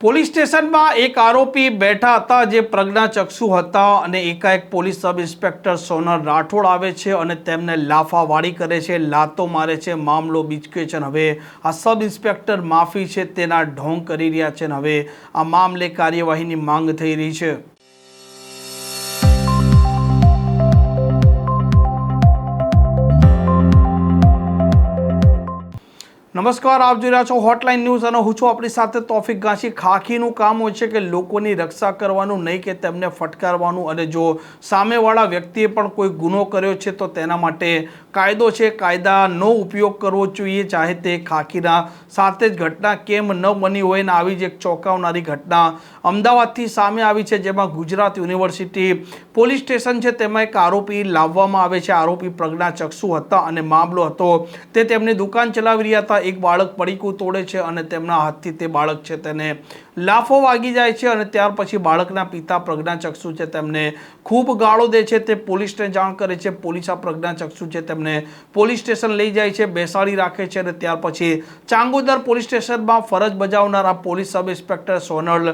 Police સ્ટેશનમાં એક આરોપી બેઠા હતા જે પ્રજ્ઞાચક્ષુ હતા અને એકાએક police sub inspector Sonal Rathod આવે છે અને તેમને લાફાવાળી કરે છે, લાતો મારે છે, મામલો બીચકે છે. હવે આ સબ ઇન્સ્પેક્ટર માફી છે તેના ઢોંગ કરી રહ્યા છે અને હવે આ મામલે કાર્યવાહીની માંગ થઈ રહી છે. નમસ્કાર, આપ જોઈ રહ્યા છો હોટલાઇન ન્યૂઝ અને હું છું આપણી સાથે તોફિક ગાંચી. ખાખીનું કામ હોય છે કે લોકોની રક્ષા કરવાનું, નહીં કે તેમને ફટકારવાનું. અને જો સામેવાળા વ્યક્તિએ પણ કોઈ ગુનો કર્યો છે તો તેના માટે કાયદો છે, કાયદાનો ઉપયોગ કરવો જોઈએ, ચાહે તે ખાખીના સાથે જ ઘટના કેમ ન બની હોય. ને આવી જ એક ચોંકાવનારી ઘટના અમદાવાદથી સામે આવી છે, જેમાં ગુજરાત યુનિવર્સિટી પોલીસ સ્ટેશન છે તેમાં એક આરોપી લાવવામાં આવે છે. આરોપી પ્રજ્ઞાચક્ષુ હતા અને મામલો હતો તે તેમની દુકાન ચલાવી રહ્યા હતા. એક બાળક પડીકું તોડે છે અને તેમના હાથથી તે બાળક છે તેને લાફો વાગી જાય છે અને ત્યાર પછી બાળકના પિતા પ્રજ્ઞાચક્ષુ છે તેમને ખૂબ ગાળો દે છે. તે પોલીસને જાણ કરે છે. પોલીસ આ પ્રજ્ઞાચક્ષુ છે તેમને પોલીસ સ્ટેશન લઈ જાય છે, બેસાડી રાખે છે અને ત્યાર પછી ચાંગોદર પોલીસ સ્ટેશનમાં ફરજ બજાવનાર આ police sub inspector Sonal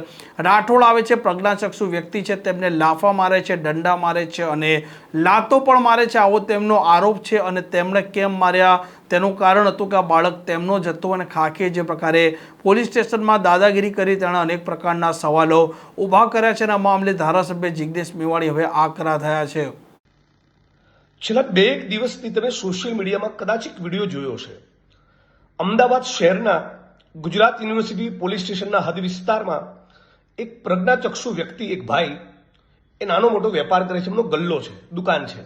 Rathod આવે છે. પ્રજ્ઞાચક્ષુ વ્યક્તિ છે તેમને લાફા મારે છે, દંડા મારે છે અને લાતો પણ મારે છે. આવો તેમનો આરોપ છે. અને તેમણે કેમ માર્યા તેનું કારણ હતું કે આ બાળક તેમનો જ હતો અને ખાખીએ જે પ્રકારે પોલીસ સ્ટેશનમાં દાદાગીરી કરી તેણે અનેક પ્રકારના સવાલો ઊભા કર્યા છે અને આ મામલે ધારાસભ્ય જિગ્નેશ મેવાણી હવે આકરા થયા છે. છેલ્લા 2 દિવસથી તમે સોશિયલ મીડિયામાં કદાચ એક વિડીયો જોયો છે. અમદાવાદ શહેરના ગુજરાત યુનિવર્સિટી પોલીસ સ્ટેશનના હદ વિસ્તારમાં એક પ્રજ્ઞાચક્ષુ વ્યક્તિ, એક ભાઈ, એ નાનો મોટો વેપાર કરે છે. એમનો ગલ્લો છે, દુકાન છે,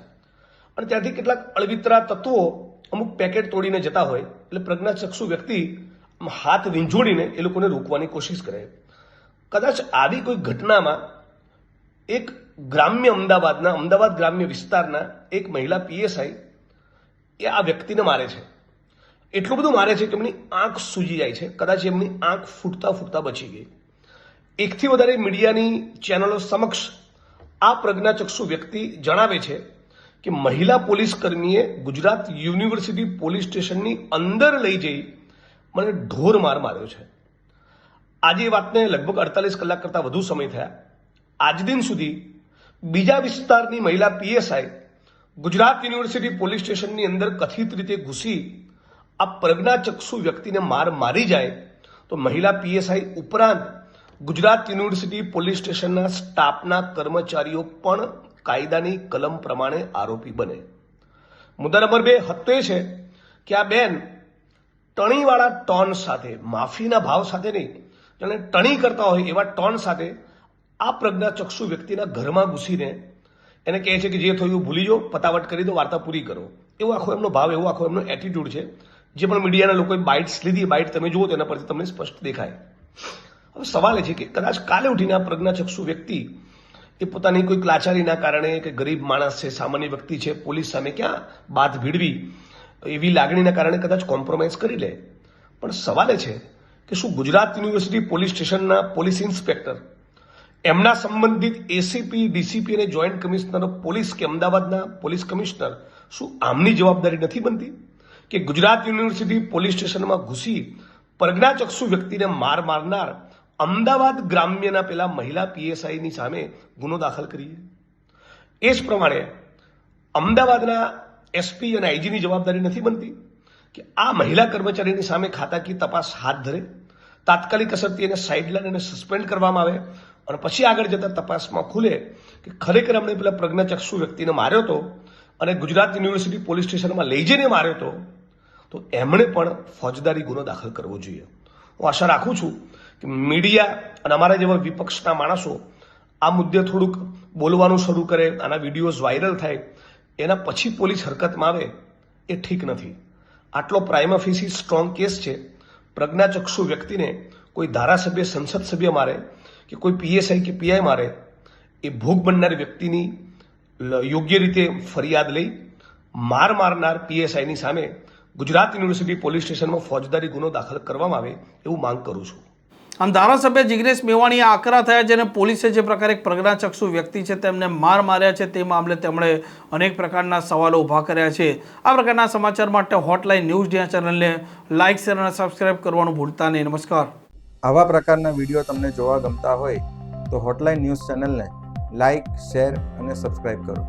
અને ત્યાંથી કેટલાક અળવિતરા તત્વો અમુક પેકેટ તોડીને જતા હોય એટલે પ્રજ્ઞાચક્ષુ વ્યક્તિ હાથ વીંઝોડીને એ લોકોને રોકવાની કોશિશ કરે. કદાચ આવી કોઈ ઘટનામાં એક ગ્રામ્ય અમદાવાદ ગ્રામ્ય વિસ્તારના એક મહિલા પીએસઆઈ એ આ વ્યક્તિને મારે છે. એટલું બધું મારે છે કે એમની આંખ સૂજી જાય છે. કદાચ એમની આંખ ફૂટતા બચી ગઈ. એકથી વધારે મીડિયાની ચેનલો સમક્ષ આ પ્રજ્ઞાચક્ષુ વ્યક્તિ જણાવે છે કે મહિલા પોલીસ કર્મીએ ગુજરાત યુનિવર્સિટી પોલીસ સ્ટેશનની અંદર લઈ જઈ મને ઢોર માર માર્યો છે. આજે એ વાતને લગભગ 48 કલાક કરતાં વધુ સમય થયા. આજ દિન સુધી બીજા વિસ્તારની મહિલા પીએસઆઈ ગુજરાત યુનિવર્સિટી પોલીસ સ્ટેશનની અંદર કથિત રીતે ઘૂસી આ પ્રજ્ઞાચક્ષુ વ્યક્તિને મારી જાય તો મહિલા પીએસઆઈ ઉપરાંત ગુજરાત યુનિવર્સિટી પોલીસ સ્ટેશનના સ્ટાફના કર્મચારીઓ પણ કાયદાની કલમ પ્રમાણે આરોપી બને. મુદ્દા નંબર 2 હતો એ છે કે આ બેન ટણીવાળા ટોન સાથે, માફીના ભાવ સાથે નહીં, જેને ટણી કરતા હોય એવા ટોન સાથે આ પ્રજ્ઞાચક્ષુ વ્યક્તિના ઘરમાં ઘૂસીને એને કહે છે કે જે થયું ભૂલી જાઓ, પતાવટ કરી દો, વાર્તા પૂરી કરો. એવો આખો એમનો ભાવ, એવો આખો એમનો એટીટ્યુડ છે. જે પણ મીડિયાના લોકોએ બાઇટ્સ લીધી, બાઇટ તમે જુઓ તેના પરથી તમને સ્પષ્ટ દેખાય. હવે સવાલ એ છે કે કદાચ કાલે ઉઠીને આ પ્રજ્ઞાચક્ષુ વ્યક્તિ એ પોતાની કોઈ લાચારીના કારણે કે ગરીબ માણસ છે, સામાન્ય વ્યક્તિ છે, પોલીસ સામે ક્યાં બાથ ભીડવી એવી લાગણીના કારણે કદાચ કોમ્પ્રોમાઇઝ કરી લે. પણ સવાલ એ છે કે શું ગુજરાત યુનિવર્સિટી પોલીસ સ્ટેશનના પોલીસ ઇન્સ્પેક્ટર, એમના સંબંધિત એસીપી, ડીસીપી અને જોઈન્ટ કમિશનર ઓફ પોલીસ કે અમદાવાદના પોલીસ કમિશનર, શું આમની જવાબદારી નથી બનતી કે ગુજરાત યુનિવર્સિટી પોલીસ સ્ટેશનમાં ઘૂસી પ્રજ્ઞાચક્ષુ વ્યક્તિને મારનાર અમદાવાદ ગ્રામ્યના પેલા મહિલા પીએસઆઈની સામે ગુનો દાખલ કરીએ? એ જ પ્રમાણે અમદાવાદના એસપી અને આઈજીની જવાબદારી નથી બનતી કે આ મહિલા કર્મચારીની સામે ખાતાકીય તપાસ હાથ ધરે, તાત્કાલિક અસરથી એને સાઇડલાઇન અને સસ્પેન્ડ કરવામાં આવે અને પછી આગળ જતા તપાસમાં ખુલે કે ખરેખર એમણે પેલા પ્રજ્ઞાચક્ષુ વ્યક્તિને માર્યો હતો અને ગુજરાત યુનિવર્સિટી પોલીસ સ્ટેશનમાં લઈ જઈને માર્યો હતો, તો એમણે પણ ફોજદારી ગુનો દાખલ કરવો જોઈએ. હું આશા રાખું છું કે મીડિયા અને અમારા જેવા વિપક્ષના માણસો આ મુદ્દે થોડુંક બોલવાનું શરૂ કરે, આના વિડીયોઝ વાયરલ થાય, એના પછી પોલીસ હરકતમાં આવે એ ઠીક નથી. આટલો પ્રાઇમા ફેસી સ્ટ્રોંગ કેસ છે. પ્રજ્ઞાચક્ષુ વ્યક્તિને કોઈ ધારાસભ્ય, સંસદ સભ્ય મારે કે કોઈ પીએસઆઈ કે પીઆઈ મારે, એ ભોગ બનનાર વ્યક્તિની યોગ્ય રીતે ફરિયાદ લઈ મારનાર પીએસઆઈની સામે ગુજરાત યુનિવર્સિટી પોલીસ સ્ટેશનમાં ફોજદારી ગુનો દાખલ કરવામાં આવે એવું માંગ કરું છું. આમ ધારાસભ્ય જિગ્નેશ મેવાણી આકરા થયા જેને પોલીસે જે પ્રકારે એક પ્રજ્ઞાચક્ષુ વ્યક્તિ છે તેમને માર્યા છે તે મામલે તેમણે અનેક પ્રકારના સવાલો ઊભા કર્યા છે. આ પ્રકારના સમાચાર માટે હોટલાઇન ન્યૂઝ ચેનલને લાઇક, શેર અને સબસ્ક્રાઇબ કરવાનું ભૂલતા નહીં. નમસ્કાર. આવા પ્રકારના વિડીયો તમને જોવા ગમતા હોય તો હોટલાઇન ન્યૂઝ ચેનલને લાઇક, શેર અને સબસ્ક્રાઇબ કરો.